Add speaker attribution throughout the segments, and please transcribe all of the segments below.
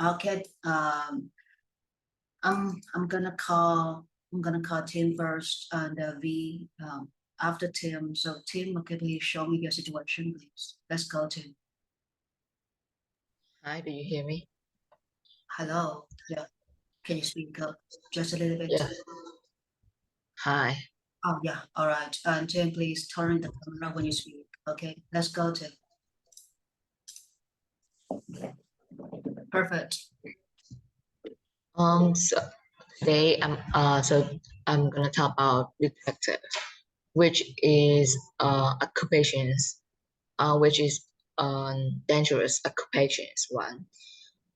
Speaker 1: Okay. I'm gonna call Tim first, and V after Tim. So Tim, okay, please show me your situation, please. Let's go, Tim.
Speaker 2: Hi, do you hear me?
Speaker 1: Hello. Yeah. Can you speak up just a little bit?
Speaker 2: Yeah. Hi.
Speaker 1: Oh yeah. All right. And Tim, please turn the camera when you speak. Okay. Let's go, Tim. Perfect.
Speaker 2: So today I'm gonna talk about detective, which is occupations, which is dangerous occupations one.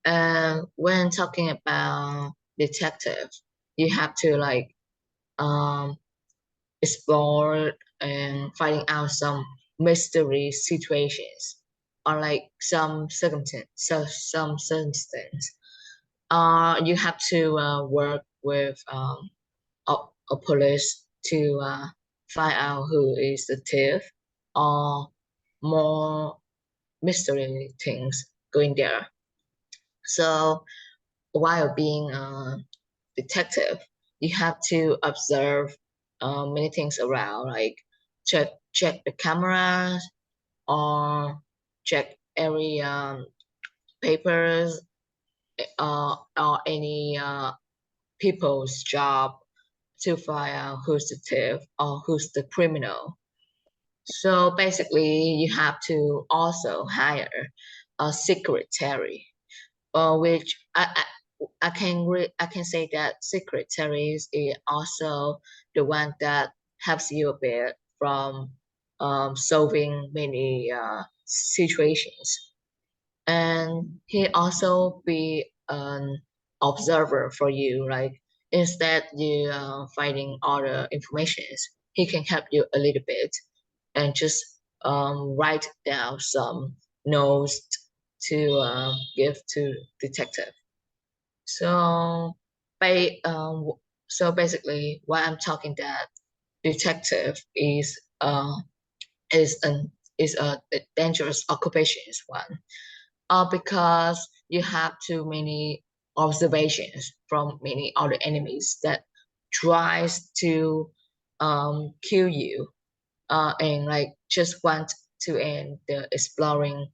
Speaker 2: And when talking about detective, you have to like explore and finding out some mystery situations or like some circumstance. You have to work with a police to find out who is the thief or more mystery things going there. So while being a detective, you have to observe many things around, like check the cameras or check every papers or any people's job to find out who's the thief or who's the criminal. So basically, you have to also hire a secretary, which I can say that secretaries is also the one that helps you a bit from solving many situations, and he also be an observer for you. Like instead you finding all the informations, he can help you a little bit and just write down some notes to give to detective. So, by so basically, why I'm talking that detective is an is a dangerous occupation is one. Because you have too many observations from many other enemies that tries to kill you and like just want to end the exploring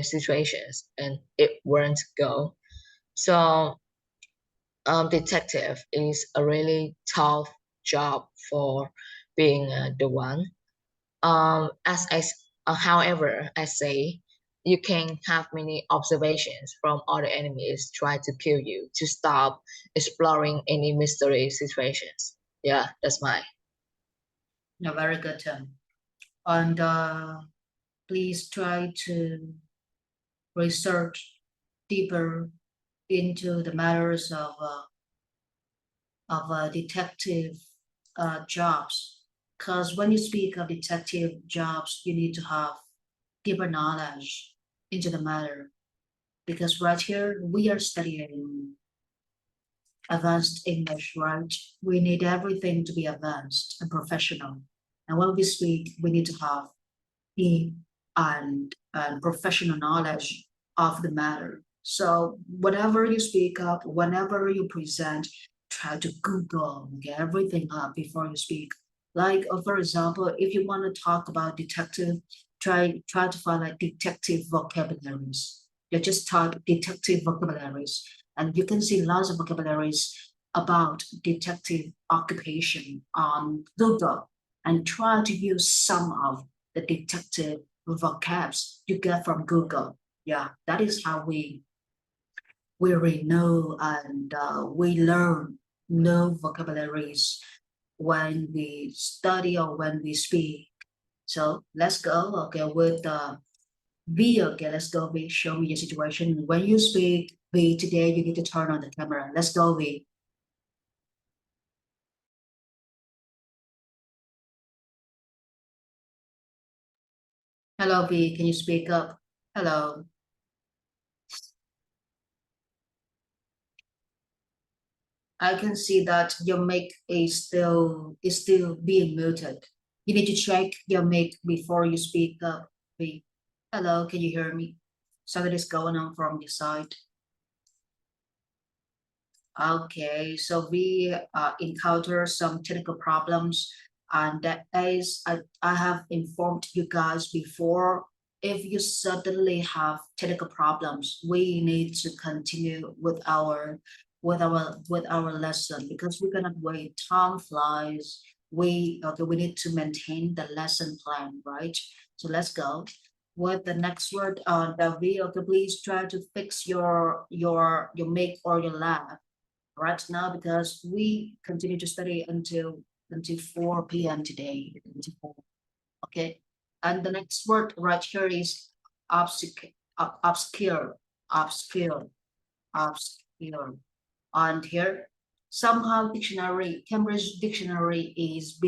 Speaker 2: situations and it won't go. So detective is a really tough job for being the one. However, I say you can have many observations from other enemies try to kill you to stop exploring any mystery situations. Yeah, that's my.
Speaker 1: No, very good, Tim. And please try to research deeper into the matters of detective jobs. Because when you speak of detective jobs, you need to have deeper knowledge into the matter. Because right here, we are studying advanced English, right? We need everything to be advanced and professional. And when we speak, we need to have deep and professional knowledge of the matter. So whatever you speak up, whenever you present, try to Google, get everything up before you speak. Like for example, if you want to talk about detective, try to find like detective vocabularies. You just type detective vocabularies, and you can see lots of vocabularies about detective occupation on Google, and try to use some of the detective vocabs you get from Google. Yeah, that is how we really know and we learn new vocabularies when we study or when we speak. So let's go. Okay, with V. Okay, let's go. V. Show me your situation. When you speak, V. Today you need to turn on the camera. Let's go, V. Hello, V. Can you speak up? Hello. I can see that your mic is still being muted. You need to check your mic before you speak up. Wait. Hello, can you hear me? So that is going on from your side. Okay, so we encounter some technical problems, and that is, I have informed you guys before. If you suddenly have technical problems, we need to continue with our lesson, because we cannot wait. Time flies. We need to maintain the lesson plan, right? So let's go with the next word on the video. Okay, please try to fix your make or your lab right now, because we continue to study until 4 p.m. today. Okay, and the next word right here is obscure, obscure, obscure, obscure. And here, somehow Cambridge Dictionary is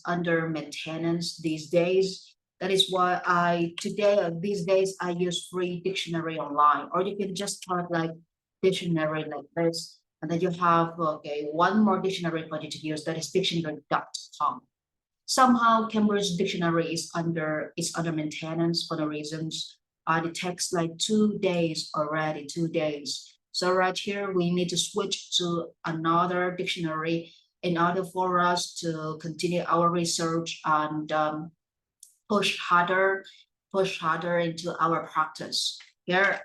Speaker 1: under maintenance these days. That is why these days I use free dictionary online, or you can just type like dictionary like this, and then you have one more dictionary for you to use, that is dictionary.com. Somehow Cambridge Dictionary is under maintenance for the reasons. It takes like 2 days already, 2 days. So right here we need to switch to another dictionary in order for us to continue our research and push harder into our practice. Here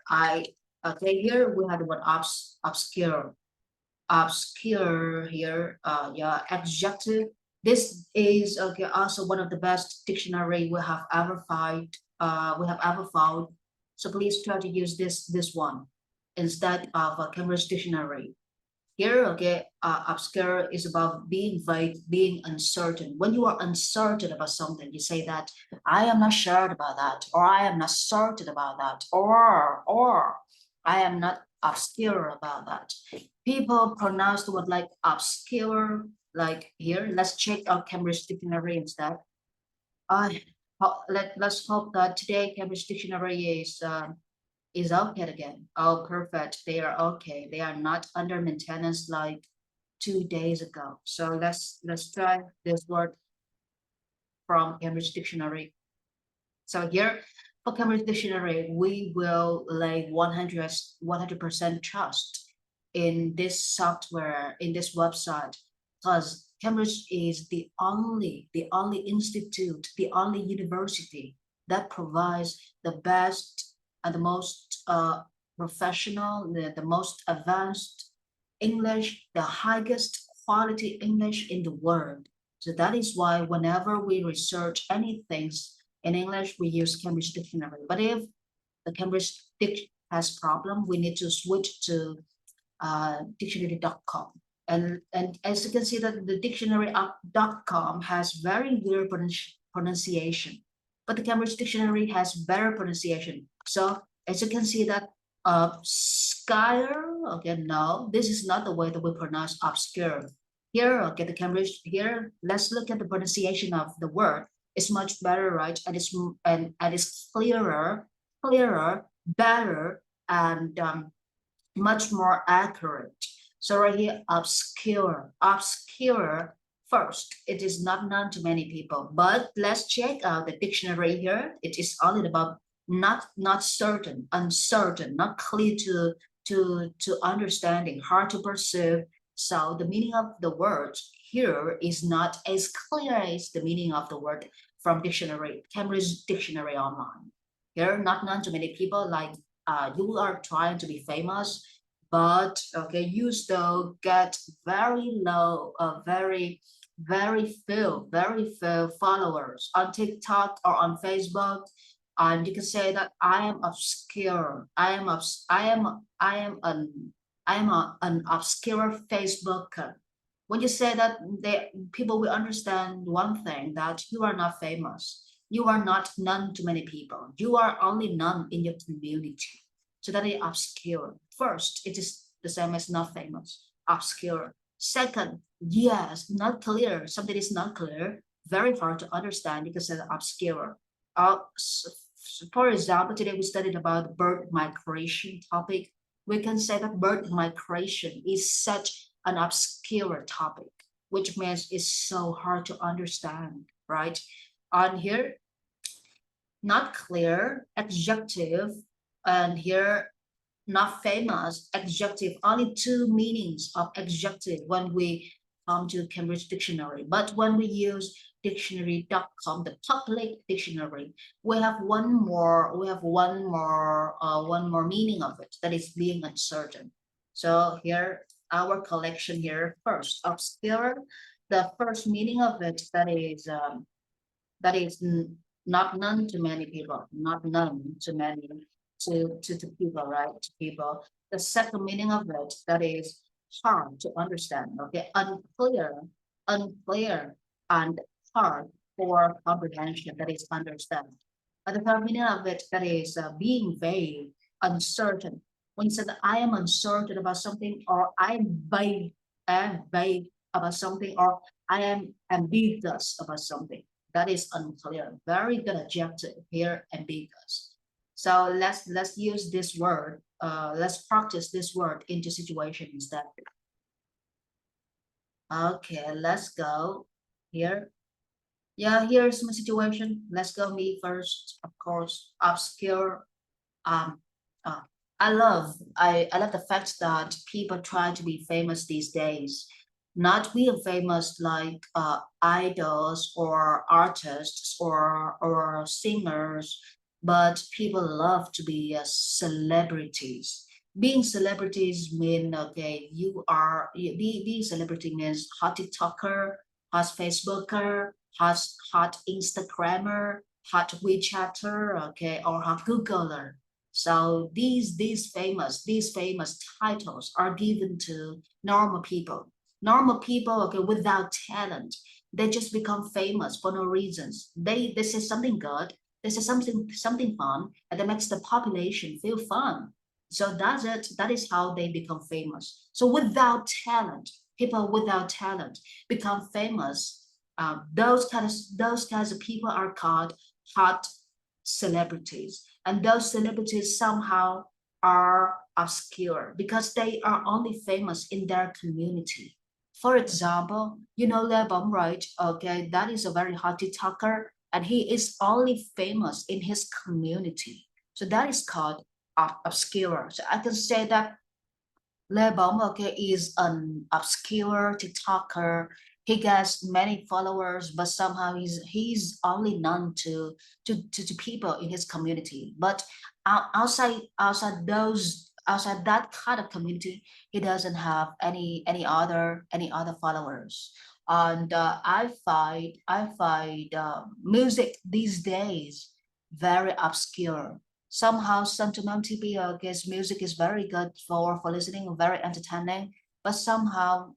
Speaker 1: here we had the word obscure, obscure here. Yeah, adjective. This is also one of the best dictionary we have ever found. So please try to use this one instead of a Cambridge Dictionary. Here, obscure is about being vague, being uncertain. When you are uncertain about something, you say that I am not sure about that, or I am not certain about that, or I am not obscure about that. People pronounce the word like obscure, like here. Let's check out Cambridge Dictionary instead. Let's hope that today Cambridge Dictionary is okay again. Oh, perfect. They are okay. They are not under maintenance like 2 days ago. So let's try this word from Cambridge Dictionary. So here for Cambridge Dictionary, we will lay 100% trust in this software, in this website, because Cambridge is the only institute, the only university that provides the best and the most professional, the most advanced English, the highest quality English in the world. So that is why whenever we research anything in English, we use Cambridge Dictionary. But if the Cambridge Dictionary has problem, we need to switch to dictionary.com. And as you can see that the dictionary.com has very weird pronunciation, but the Cambridge Dictionary has better pronunciation. So as you can see that obscure, no, this is not the way that we pronounce obscure. Here, the Cambridge, here, let's look at the pronunciation of the word. It's much better, right? And it's clearer, better, and much more accurate. So right here, obscure. First, it is not known to many people, but let's check out the dictionary here. It is only about not certain, uncertain, not clear to understanding, hard to perceive. So the meaning of the word here is not as clear as the meaning of the word from Cambridge Dictionary online. Here, not known to many people, like you are trying to be famous, but you still get very low, very few followers on TikTok or on Facebook. And you can say that I am obscure. I am an obscure Facebooker. When you say that, people will understand one thing, that you are not famous. You are not known to many people. You are only known in your community. So that is obscure. First, it is the same as not famous, obscure. Second, yes, not clear. Something is not clear, very hard to understand. You can say obscure. For example, today we studied about bird migration topic. We can say that bird migration is such an obscure topic, which means it's so hard to understand, right? On here, not clear, adjective, and here not famous, adjective. Only two meanings of adjective when we come to Cambridge Dictionary. But when we use dictionary.com, the public dictionary, we have one more meaning of it, that is being uncertain. So here our collection here first, obscure. The first meaning of it, that is not known to many people, not known to many to people, right? To people. The second meaning of it, that is hard to understand. Okay, unclear, and hard for comprehension. That is understand. And the third meaning of it, that is being vague, uncertain. When you say that I am uncertain about something, or I am vague about something, or I am ambiguous about something, that is unclear. Very good adjective here, ambiguous. So let's use this word. Let's practice this word into situation instead. Okay, let's go here. Yeah, here's my situation. Let's go me first. Of course, obscure. Um, uh, I love the fact that people try to be famous these days. Not being famous like idols or artists or singers, but people love to be celebrities. Being celebrities mean, okay, being celebrity means hot TikToker, hot Facebooker, hot Instagrammer, hot WeChatter, okay, or hot Googler. So these famous titles are given to normal people. Normal people, okay, without talent, they just become famous for no reasons. They say something good, they say something fun, and that makes the population feel fun. So that's it. That is how they become famous. So without talent, people without talent become famous. Those kinds of people are called hot celebrities, and those celebrities somehow are obscure because they are only famous in their community. For example, you know Le Bom, right? Okay, that is a very hot TikToker, and he is only famous in his community. So that is called obscure. So I can say that Le Bom, okay, is an obscure TikToker. He gets many followers, but somehow he's only known to people in his community. But outside that kind of community, he doesn't have any other followers. And I find music these days very obscure. Somehow sentimental people, guess music is very good for listening, very entertaining, but somehow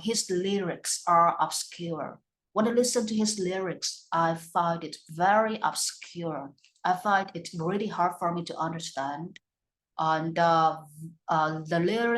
Speaker 1: his lyrics are obscure. When I listen to his lyrics, I find it very obscure. I find it really hard for me to understand. And the lyrics